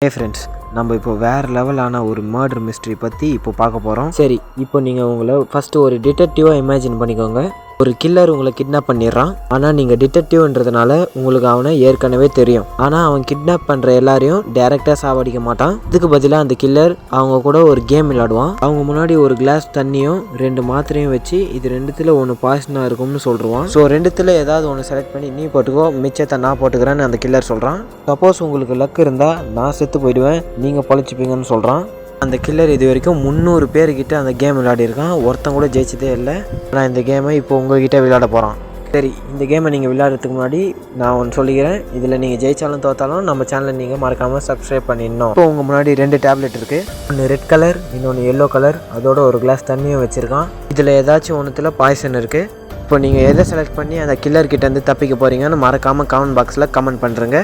Hey friends, நம்ம இப்போ வேறு லெவலான ஒரு மர்டர் மிஸ்ட்ரி பற்றி இப்போ பார்க்க போகிறோம். சரி, இப்போ நீங்கள் உங்களை ஃபஸ்ட்டு ஒரு டிடெக்டிவாக இமேஜின் பண்ணிக்கோங்க. ஒரு கில்லர் உங்களை கிட்னாப் பண்ணிடுறான். ஆனால் நீங்கள் டிடெக்டிவ்ன்றதுனால உங்களுக்கு அவனை ஏற்கனவே தெரியும். ஆனால் அவன் கிட்னாப் பண்ணுற எல்லாரையும் டேரெக்டாக சாவடிக்க மாட்டான். இதுக்கு பதிலாக அந்த கில்லர் அவங்க கூட ஒரு கேம் விளையாடுவான். அவங்க முன்னாடி ஒரு கிளாஸ் தண்ணியும் 2 மாத்திரையும் வச்சு இது 2த்துல ஒன்று பாய்சனாக இருக்கும்னு சொல்லிடுவான். ஸோ 2த்துல ஏதாவது ஒன்று செலக்ட் பண்ணி நீ போட்டுக்கோ, மிச்சத்தை நான் போட்டுக்கிறேன்னு அந்த கில்லர் சொல்கிறான். சப்போஸ் உங்களுக்கு லக் இருந்தால் நான் செத்து போயிடுவேன், நீங்கள் பழிச்சுப்பீங்கன்னு சொல்கிறான். அந்த கில்லர் இது வரைக்கும் 300 பேர்கிட்ட அந்த கேம் விளையாடிருக்கான். ஒருத்தன் கூட ஜெயிச்சதே இல்லை. ஆனால் இந்த கேமை இப்போ உங்கள்கிட்ட விளையாட போகிறான். சரி, இந்த கேமை நீங்கள் விளையாடுறதுக்கு முன்னாடி நான் ஒன்று சொல்லிக்கிறேன். இதில் நீங்கள் ஜெயித்தாலும் தோற்றாலும் நம்ம சேனலை நீங்கள் மறக்காமல் சப்ஸ்கிரைப் பண்ணிடணும். இப்போ உங்கள் முன்னாடி 2 டேப்லெட் இருக்குது. ஒன்று ரெட் கலர், இன்னொன்று எல்லோ கலர். அதோட ஒரு கிளாஸ் தண்ணியும் வச்சுருக்கான். இதில் ஏதாச்சும் ஒன்றுத்தில் பாய்சன் இருக்குது. இப்போ நீங்கள் எதை செலக்ட் பண்ணி அந்த கில்லர்கிட்டேருந்து தப்பிக்க போகிறீங்கன்னு மறக்காமல் கமெண்ட் பாக்ஸில் கமெண்ட் பண்ணுறேங்க.